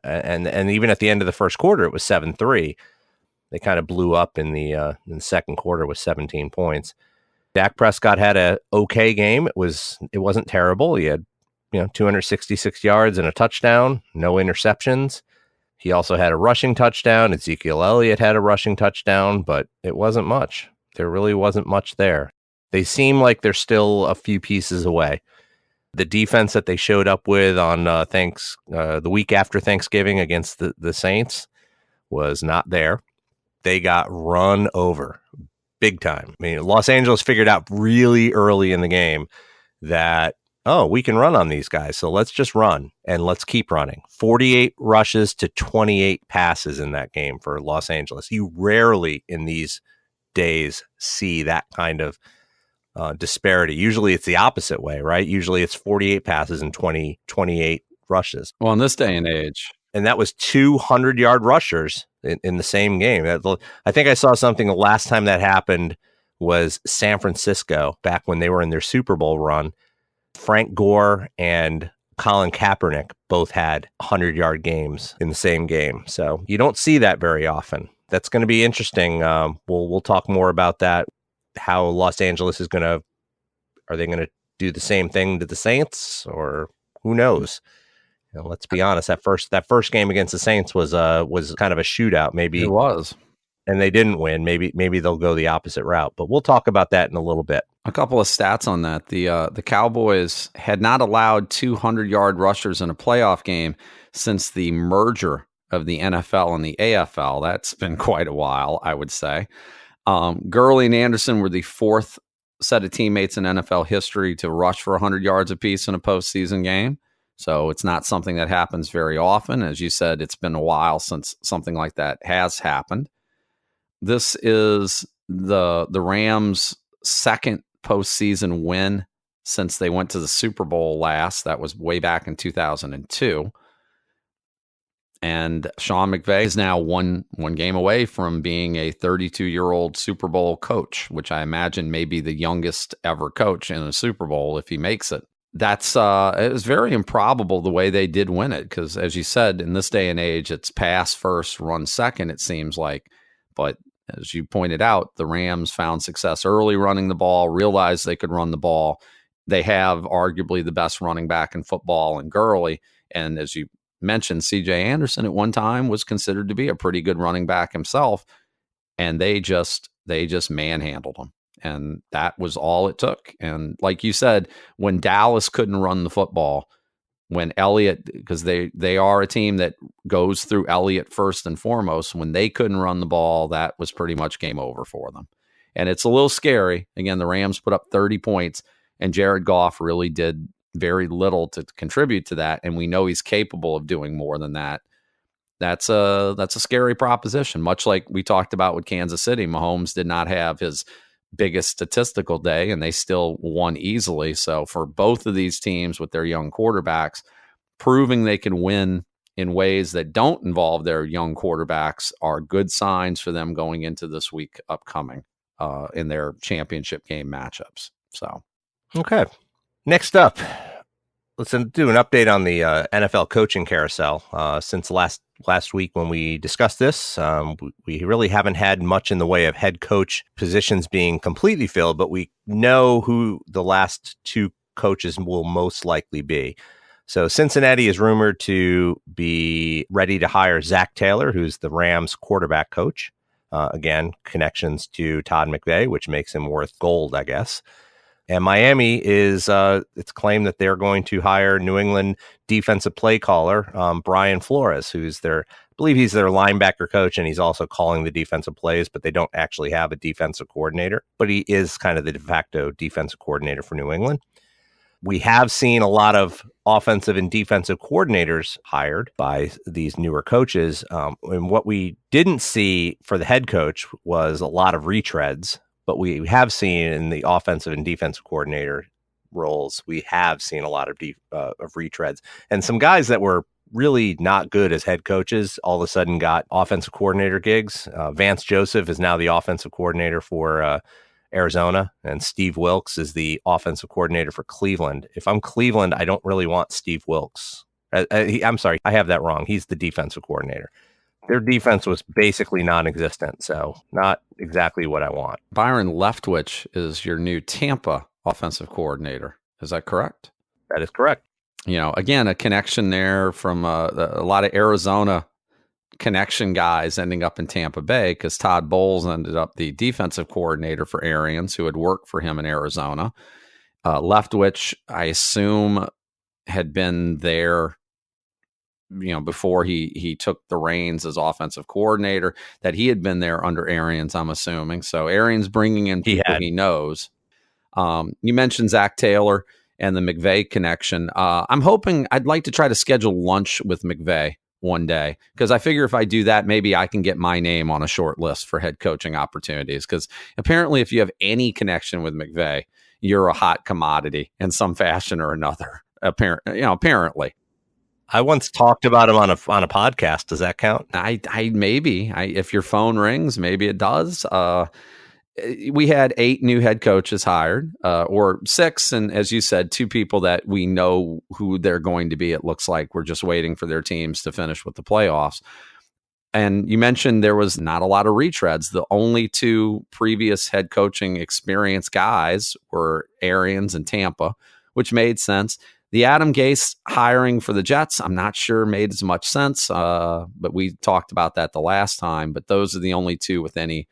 And even at the end of the first quarter, it was 7-3. They kind of blew up in the second quarter with 17 points. Dak Prescott had a okay game. It wasn't terrible. He had 266 yards and a touchdown, no interceptions. He also had a rushing touchdown. Ezekiel Elliott had a rushing touchdown, but it wasn't much. There really wasn't much there. They seem like they're still a few pieces away. The defense that they showed up with on the week after Thanksgiving against the Saints was not there. They got run over big time. I mean, Los Angeles figured out really early in the game that, we can run on these guys, so let's just run and let's keep running. 48 rushes to 28 passes in that game for Los Angeles. You rarely in these days see that kind of disparity. Usually it's the opposite way, right? Usually it's 48 passes and 28 rushes. Well, in this day and age. And that was 200-yard rushers in the same game. I think I saw something the last time that happened was San Francisco, back when they were in their Super Bowl run. Frank Gore and Colin Kaepernick both had 100-yard games in the same game. So you don't see that very often. That's going to be interesting. We'll talk more about that. How Los Angeles are they going to do the same thing to the Saints, or who knows? Let's be honest. That first game against the Saints was kind of a shootout. Maybe it was, and they didn't win. Maybe they'll go the opposite route. But we'll talk about that in a little bit. A couple of stats on that. The Cowboys had not allowed 200-yard rushers in a playoff game since the merger of the NFL and the AFL. That's been quite a while, I would say. Gurley and Anderson were the fourth set of teammates in NFL history to rush for 100 yards apiece in a postseason game. So it's not something that happens very often. As you said, it's been a while since something like that has happened. This is the Rams' second postseason win since they went to the Super Bowl last. That was way back in 2002. And Sean McVay is now one game away from being a 32-year-old Super Bowl coach, which I imagine may be the youngest ever coach in a Super Bowl if he makes it. That's it was very improbable the way they did win it, because, as you said, in this day and age, it's pass first, run second, it seems like. But as you pointed out, the Rams found success early running the ball, realized they could run the ball. They have arguably the best running back in football in Gurley. And as you mentioned, C.J. Anderson at one time was considered to be a pretty good running back himself. And they just manhandled him. And that was all it took. And like you said, when Dallas couldn't run the football, when Elliott, because they are a team that goes through Elliott first and foremost, when they couldn't run the ball, that was pretty much game over for them. And it's a little scary. Again, the Rams put up 30 points, and Jared Goff really did very little to contribute to that. And we know he's capable of doing more than that. that's a scary proposition. Much like we talked about with Kansas City, Mahomes did not have his biggest statistical day, and they still won easily. So for both of these teams with their young quarterbacks, proving they can win in ways that don't involve their young quarterbacks are good signs for them going into this week upcoming in their championship game matchups. So, okay. Next up, let's do an update on the NFL coaching carousel. Since last week when we discussed this, we really haven't had much in the way of head coach positions being completely filled, but we know who the last two coaches will most likely be. So Cincinnati is rumored to be ready to hire Zach Taylor, who's the Rams quarterback coach. Again, connections to Todd McVay, which makes him worth gold, I guess. And Miami is, it's claimed that they're going to hire New England defensive play caller, Brian Flores, I believe he's their linebacker coach, and he's also calling the defensive plays, but they don't actually have a defensive coordinator. But he is kind of the de facto defensive coordinator for New England. We have seen a lot of offensive and defensive coordinators hired by these newer coaches. And what we didn't see for the head coach was a lot of retreads. But we have seen in the offensive and defensive coordinator roles, we have seen a lot of retreads. And some guys that were really not good as head coaches all of a sudden got offensive coordinator gigs. Vance Joseph is now the offensive coordinator for Arizona, and Steve Wilks is the offensive coordinator for Cleveland. If I'm Cleveland, I don't really want Steve Wilks. I'm sorry, I have that wrong. He's the defensive coordinator. Their defense was basically non-existent, so not exactly what I want. Byron Leftwich is your new Tampa offensive coordinator. Is that correct? That is correct. Again, a connection there from a lot of Arizona connection guys ending up in Tampa Bay, because Todd Bowles ended up the defensive coordinator for Arians, who had worked for him in Arizona. Leftwich, I assume, had been there before he took the reins as offensive coordinator, that he had been there under Arians, I'm assuming. So Arians bringing in people he knows. You mentioned Zach Taylor and the McVay connection. I'd like to try to schedule lunch with McVay one day, because I figure if I do that, maybe I can get my name on a short list for head coaching opportunities. Because apparently, if you have any connection with McVay, you're a hot commodity in some fashion or another. Apparently. I once talked about him on a podcast. Does that count? If your phone rings, maybe it does. We had 8 new head coaches hired, or 6. And as you said, 2 people that we know who they're going to be. It looks like we're just waiting for their teams to finish with the playoffs. And you mentioned there was not a lot of retreads. The only 2 previous head coaching experience guys were Arians and Tampa, which made sense. The Adam Gase hiring for the Jets, I'm not sure made as much sense, but we talked about that the last time. But those are the only 2 with any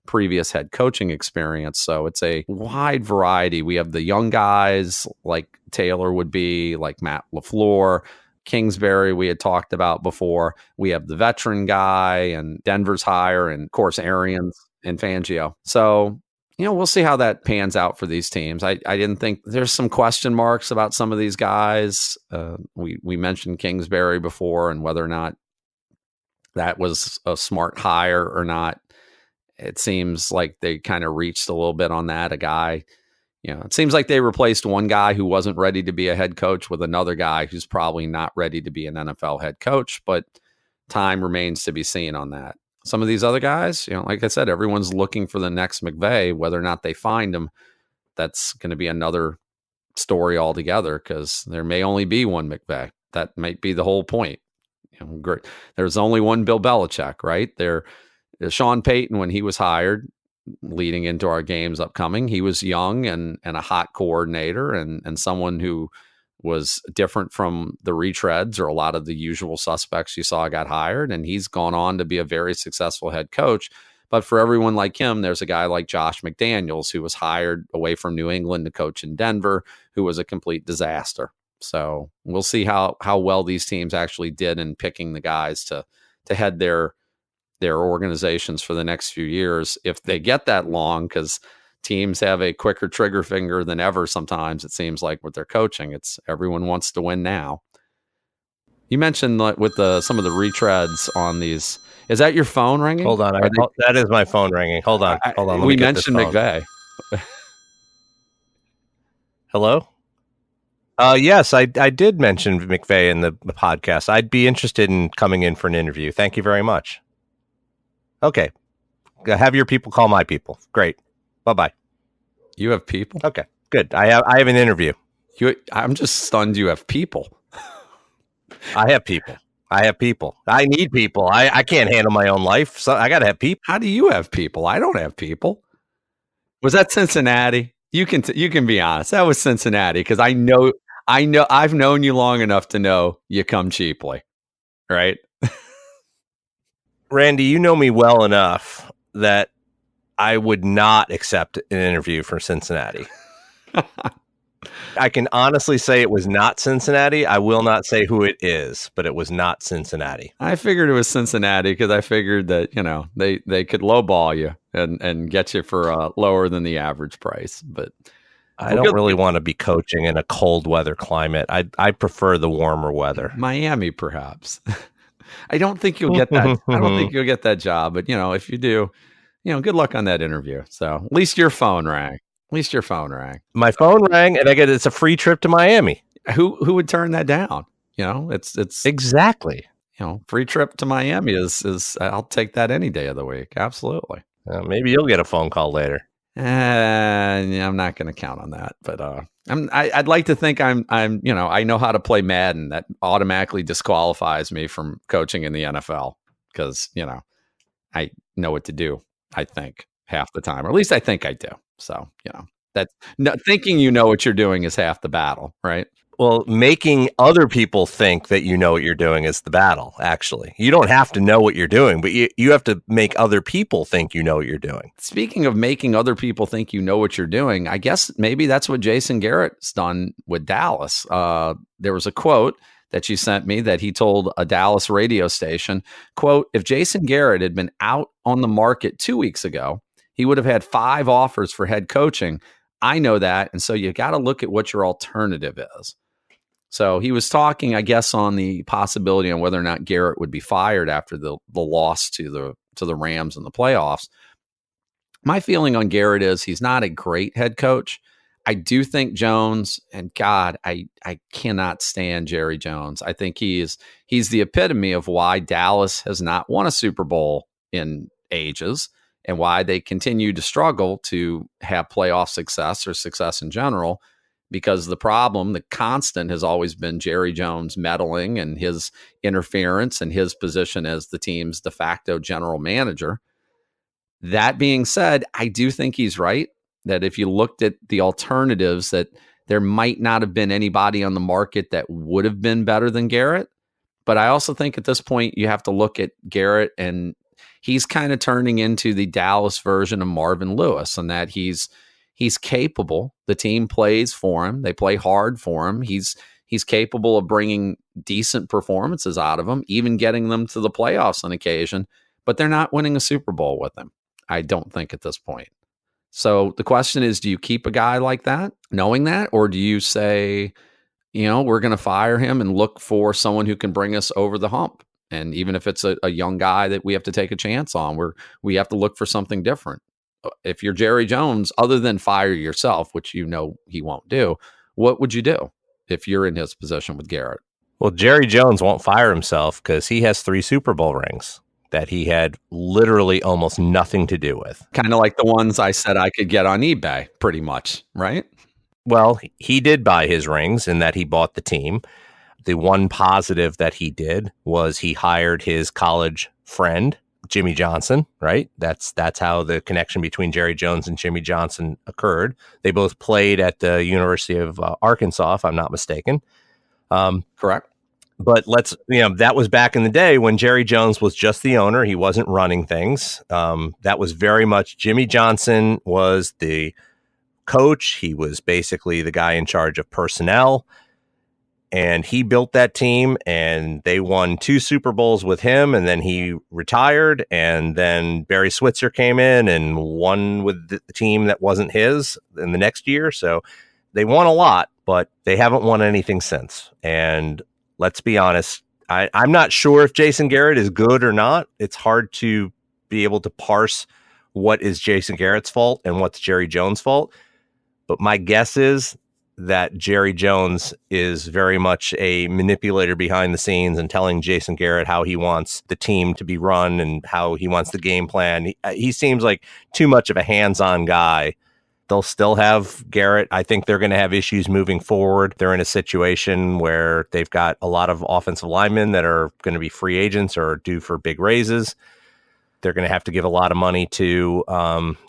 previous head coaching experience. So it's a wide variety. We have the young guys like Taylor would be, like Matt LaFleur, Kingsbury we had talked about before. We have the veteran guy and Denver's hire, and of course Arians and Fangio. So, we'll see how that pans out for these teams. I didn't think there's some question marks about some of these guys. We mentioned Kingsbury before and whether or not that was a smart hire or not. It seems like they kind of reached a little bit on that. A guy, it seems like they replaced one guy who wasn't ready to be a head coach with another guy who's probably not ready to be an NFL head coach, but time remains to be seen on that. Some of these other guys, like I said, everyone's looking for the next McVay. Whether or not they find him, that's going to be another story altogether, because there may only be one McVay. That might be the whole point. Great. There's only one Bill Belichick, right? Sean Payton, when he was hired, leading into our games upcoming, he was young and a hot coordinator and someone who was different from the retreads or a lot of the usual suspects you saw got hired. And he's gone on to be a very successful head coach. But for everyone like him, there's a guy like Josh McDaniels, who was hired away from New England to coach in Denver, who was a complete disaster. So we'll see how well these teams actually did in picking the guys to head their organizations for the next few years, if they get that long, because teams have a quicker trigger finger than ever sometimes, it seems like, with their coaching. It's everyone wants to win now. You mentioned like with some of the retreads on these. Is that your phone ringing? Hold on. That is my phone ringing. Hold on. Let me get this phone. We mentioned McVay. Hello? Yes, I did mention McVay in the podcast. I'd be interested in coming in for an interview. Thank you very much. Okay. Have your people call my people. Great. Bye-bye. You have people? Okay, good. I have an interview. I'm just stunned you have people. I have people. I need people. I can't handle my own life, so I got to have people. How do you have people? I don't have people. Was that Cincinnati? You can be honest. That was Cincinnati because I know I've known you long enough to know you come cheaply, right? Randy, you know me well enough that I would not accept an interview from Cincinnati. I can honestly say it was not Cincinnati. I will not say who it is, but it was not Cincinnati. I figured it was Cincinnati because I figured that, they could lowball you and get you for lower than the average price. But I don't really want to be coaching in a cold weather climate. I prefer the warmer weather. Miami, perhaps. I don't think you'll get that. I don't think you'll get that job. But, if you do, good luck on that interview. So at least your phone rang. My phone rang, and it's a free trip to Miami. Who would turn that down? It's exactly. Free trip to Miami is I'll take that any day of the week. Absolutely. Maybe you'll get a phone call later. I'm not going to count on that, but I'd like to think I'm I know how to play Madden. That automatically disqualifies me from coaching in the NFL because I know what to do. I think half the time, or at least I think I do. So, thinking you know what you're doing is half the battle, right? Well, making other people think that you know what you're doing is the battle, actually. You don't have to know what you're doing, but you have to make other people think you know what you're doing. Speaking of making other people think you know what you're doing, I guess maybe that's what Jason Garrett's done with Dallas. There was a quote that you sent me that he told a Dallas radio station, quote, if Jason Garrett had been out on the market 2 weeks ago, he would have had 5 offers for head coaching. I know that. And so you got to look at what your alternative is. So he was talking, I guess, on the possibility on whether or not Garrett would be fired after the loss to the Rams in the playoffs. My feeling on Garrett is he's not a great head coach. I do think Jones, and God, I cannot stand Jerry Jones. I think he's the epitome of why Dallas has not won a Super Bowl in ages, and why they continue to struggle to have playoff success or success in general, because the constant has always been Jerry Jones meddling and his interference and his position as the team's de facto general manager. That being said, I do think he's right that if you looked at the alternatives, that there might not have been anybody on the market that would have been better than Garrett. But I also think at this point you have to look at Garrett, and he's kind of turning into the Dallas version of Marvin Lewis, and that he's capable. The team plays for him. They play hard for him. He's capable of bringing decent performances out of them, even getting them to the playoffs on occasion, but they're not winning a Super Bowl with him, I don't think, at this point. So the question is, do you keep a guy like that, knowing that, or do you say, we're going to fire him and look for someone who can bring us over the hump? And even if it's a young guy that we have to take a chance on, we have to look for something different. If you're Jerry Jones, other than fire yourself, which he won't do, what would you do if you're in his position with Garrett? Well, Jerry Jones won't fire himself because he has 3 Super Bowl rings that he had literally almost nothing to do with. Kind of like the ones I said I could get on eBay, pretty much, right? Well, he did buy his rings in that he bought the team. The one positive that he did was he hired his college friend, Jimmy Johnson, right? That's how the connection between Jerry Jones and Jimmy Johnson occurred. They both played at the University of Arkansas, if I'm not mistaken. Correct. But that was back in the day when Jerry Jones was just the owner. He wasn't running things. That was very much Jimmy Johnson was the coach. He was basically the guy in charge of personnel. And he built that team, and they won 2 Super Bowls with him, and then he retired, and then Barry Switzer came in and won with the team that wasn't his in the next year. So they won a lot, but they haven't won anything since. And let's be honest, I'm not sure if Jason Garrett is good or not. It's hard to be able to parse what is Jason Garrett's fault and what's Jerry Jones' fault. But my guess is that Jerry Jones is very much a manipulator behind the scenes and telling Jason Garrett how he wants the team to be run and how he wants the game plan. He seems like too much of a hands-on guy. They'll still have Garrett. I think they're going to have issues moving forward. They're in a situation where they've got a lot of offensive linemen that are going to be free agents or due for big raises. They're going to have to give a lot of money to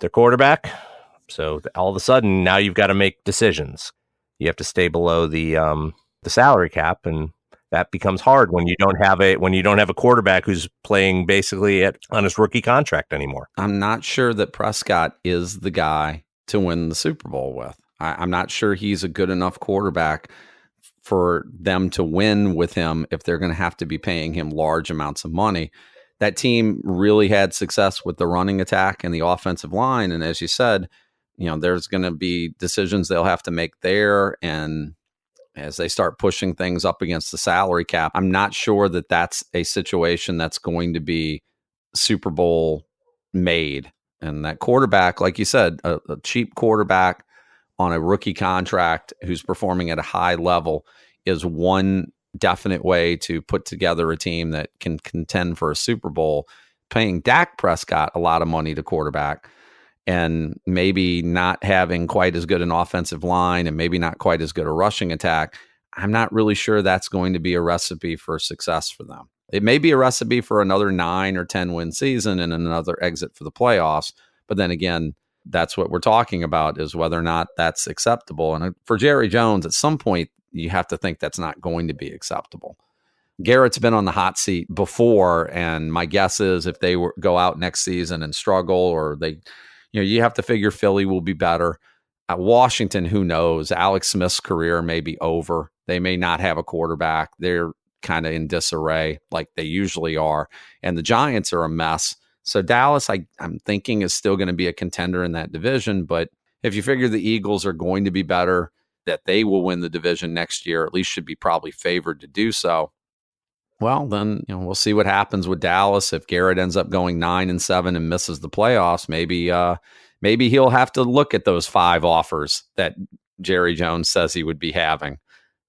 their quarterback. So all of a sudden, now you've got to make decisions. You have to stay below the salary cap, and that becomes hard when you don't have a quarterback who's playing basically on his rookie contract anymore. I'm not sure that Prescott is the guy to win the Super Bowl with. I'm not sure he's a good enough quarterback for them to win with him if they're going to have to be paying him large amounts of money. That team really had success with the running attack and the offensive line. And as you said, there's going to be decisions they'll have to make there. And as they start pushing things up against the salary cap, I'm not sure that that's a situation that's going to be Super Bowl made. And that quarterback, like you said, a cheap quarterback on a rookie contract who's performing at a high level is one definite way to put together a team that can contend for a Super Bowl. Paying Dak Prescott a lot of money to quarterback and maybe not having quite as good an offensive line and maybe not quite as good a rushing attack, I'm not really sure that's going to be a recipe for success for them. It may be a recipe for another 9 or 10 win season and another exit for the playoffs. But then again, that's what we're talking about, is whether or not that's acceptable. And for Jerry Jones, at some point, you have to think that's not going to be acceptable. Garrett's been on the hot seat before, and my guess is if they go out next season and struggle, or you have to figure Philly will be better. At Washington, who knows? Alex Smith's career may be over. They may not have a quarterback. They're kind of in disarray like they usually are. And the Giants are a mess. So Dallas, I'm thinking, is still going to be a contender in that division. But if you figure the Eagles are going to be better, that they will win the division next year, at least should be probably favored to do so. Well, then we'll see what happens with Dallas. If Garrett ends up going 9-7 and misses the playoffs, maybe he'll have to look at those 5 offers that Jerry Jones says he would be having.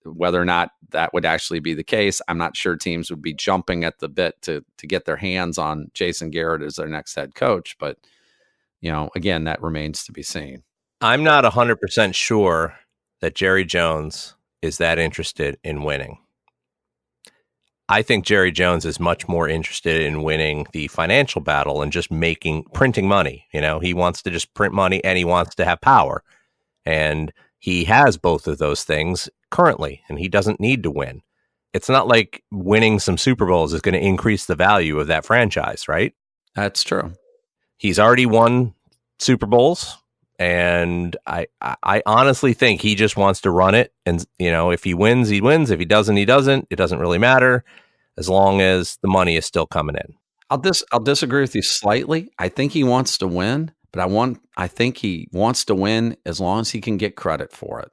Whether or not that would actually be the case, I'm not sure teams would be jumping at the bit to get their hands on Jason Garrett as their next head coach. But, again, that remains to be seen. I'm not 100% sure that Jerry Jones is that interested in winning. I think Jerry Jones is much more interested in winning the financial battle and just printing money. He wants to just print money and he wants to have power. And he has both of those things currently, and he doesn't need to win. It's not like winning some Super Bowls is going to increase the value of that franchise, right? That's true. He's already won Super Bowls, and I honestly think he just wants to run it. And, if he wins, he wins. If he doesn't, he doesn't. It doesn't really matter as long as the money is still coming in. I'll disagree with you slightly. I think he wants to win, but I think he wants to win as long as he can get credit for it.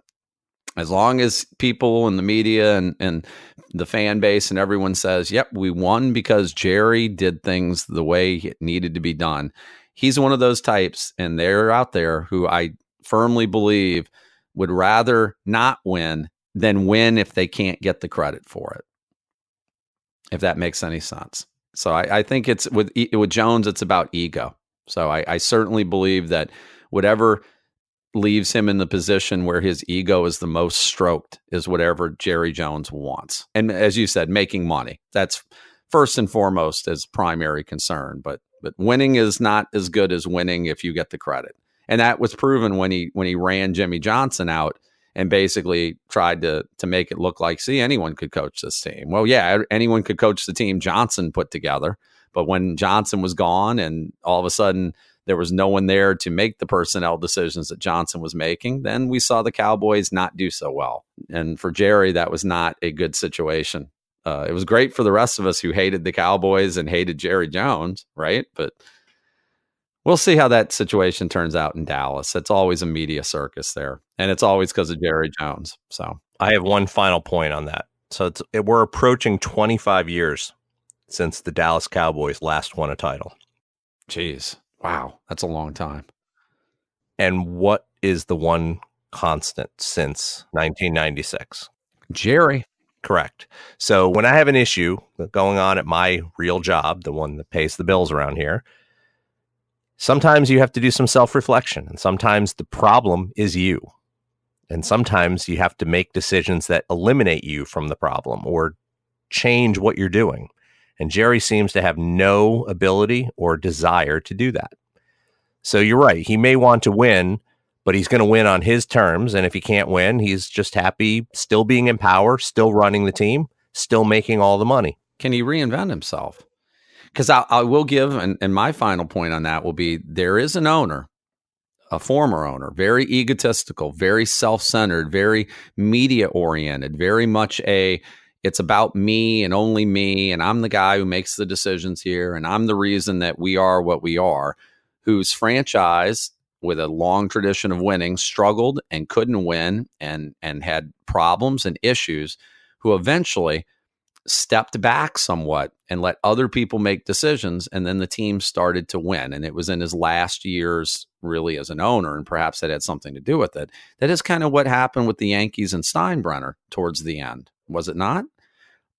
As long as people in the media and the fan base and everyone says, yep, we won because Jerry did things the way it needed to be done. He's one of those types, and they're out there who I firmly believe would rather not win than win if they can't get the credit for it, if that makes any sense. So I think it's with Jones, it's about ego. So I certainly believe that whatever leaves him in the position where his ego is the most stroked is whatever Jerry Jones wants. And as you said, making money. That's first and foremost his primary concern. But winning is not as good as winning if you get the credit. And that was proven when he ran Jimmy Johnson out and basically tried to make it look like, see, anyone could coach this team. Well, yeah, anyone could coach the team Johnson put together. But when Johnson was gone and all of a sudden there was no one there to make the personnel decisions that Johnson was making, then we saw the Cowboys not do so well. And for Jerry, that was not a good situation. It was great for the rest of us who hated the Cowboys and hated Jerry Jones, right? But we'll see how that situation turns out in Dallas. It's always a media circus there, and it's always because of Jerry Jones. So I have one final point on that. So we're approaching 25 years since the Dallas Cowboys last won a title. Jeez. Wow. That's a long time. And what is the one constant since 1996? Jerry. Correct. So when I have an issue going on at my real job, the one that pays the bills around here, sometimes you have to do some self-reflection, and sometimes the problem is you. And sometimes you have to make decisions that eliminate you from the problem or change what you're doing. And Jerry seems to have no ability or desire to do that. So you're right. He may want to win, but he's going to win on his terms. And if he can't win, he's just happy still being in power, still running the team, still making all the money. Can he reinvent himself? Because I will give, and my final point on that will be, there is an owner, a former owner, very egotistical, very self-centered, very media-oriented, very much it's about me and only me, and I'm the guy who makes the decisions here, and I'm the reason that we are what we are, whose franchise, with a long tradition of winning, struggled and couldn't win and had problems and issues, who eventually stepped back somewhat and let other people make decisions, and then the team started to win. And it was in his last years really as an owner, and perhaps that had something to do with it. That is kind of what happened with the Yankees and Steinbrenner towards the end, was it not?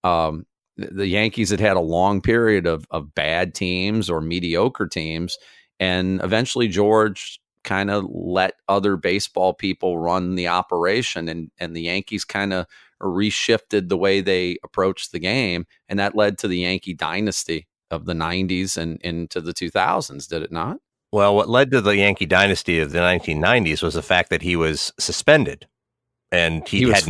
The Yankees had a long period of bad teams or mediocre teams, and eventually George kind of let other baseball people run the operation, and the Yankees kind of reshifted the way they approached the game, and that led to the Yankee dynasty of the 90s and into the 2000s, did it not? Well, what led to the Yankee dynasty of the 1990s was the fact that he was suspended. And he was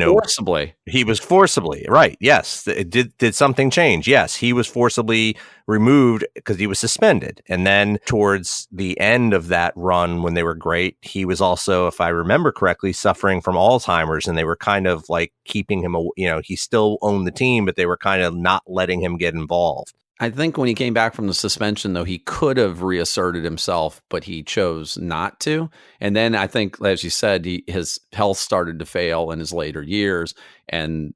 forcibly, right. Yes. Did something change? Yes. He was forcibly removed because he was suspended. And then towards the end of that run, when they were great, he was also, if I remember correctly, suffering from Alzheimer's, and they were kind of like keeping him, he still owned the team, but they were kind of not letting him get involved. I think when he came back from the suspension, though, he could have reasserted himself, but he chose not to. And then I think, as you said, his health started to fail in his later years, and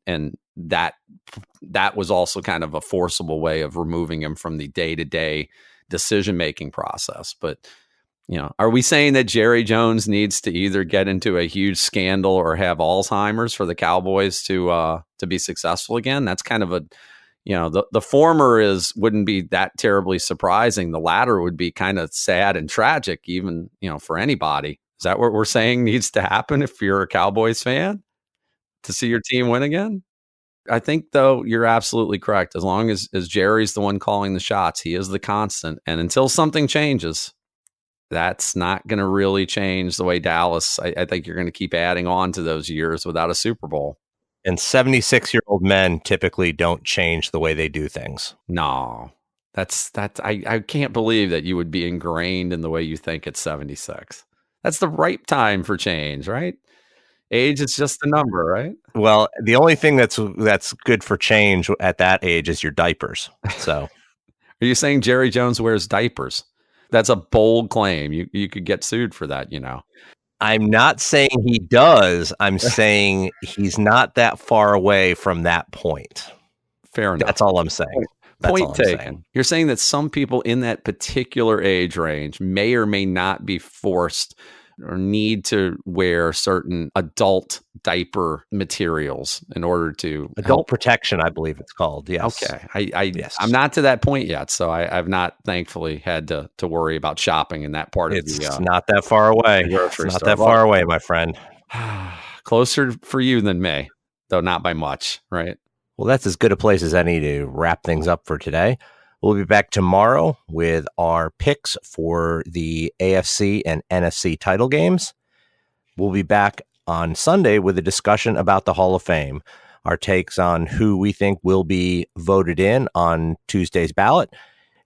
that was also kind of a forcible way of removing him from the day-to-day decision-making process. But are we saying that Jerry Jones needs to either get into a huge scandal or have Alzheimer's for the Cowboys to be successful again? That's kind of a the former wouldn't be that terribly surprising. The latter would be kind of sad and tragic, even, for anybody. Is that what we're saying needs to happen if you're a Cowboys fan, to see your team win again? I think, though, you're absolutely correct. As long as Jerry's the one calling the shots, he is the constant. And until something changes, that's not going to really change the way Dallas, I think you're going to keep adding on to those years without a Super Bowl. And 76-year-old men typically don't change the way they do things. No, that's I can't believe that you would be ingrained in the way you think at 76. That's the right time for change, right? Age is just a number, right? Well, the only thing that's good for change at that age is your diapers. So, are you saying Jerry Jones wears diapers? That's a bold claim. You could get sued for that, I'm not saying he does. I'm saying he's not that far away from that point. Fair enough. That's all I'm saying. Point taken. You're saying that some people in that particular age range may or may not be forced or need to wear certain adult diaper materials in order to adult protection, I believe it's called. Yes. Okay. Yes. I'm not to that point yet, so I've not thankfully had to worry about shopping in that part of the. It's not that far away. It's not that far away, my friend. Closer for you than me, though not by much, right? Well, that's as good a place as any to wrap things up for today. We'll be back tomorrow with our picks for the AFC and NFC title games. We'll be back on Sunday with a discussion about the Hall of Fame, our takes on who we think will be voted in on Tuesday's ballot.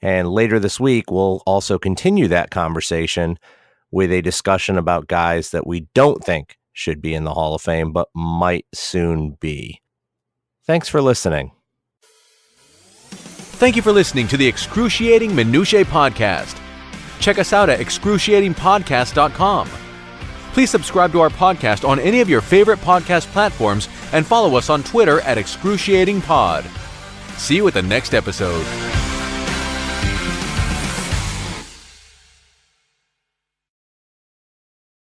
And later this week, we'll also continue that conversation with a discussion about guys that we don't think should be in the Hall of Fame, but might soon be. Thanks for listening. Thank you for listening to the Excruciating Minutiae Podcast. Check us out at excruciatingpodcast.com. Please subscribe to our podcast on any of your favorite podcast platforms and follow us on Twitter at excruciatingpod. See you at the next episode.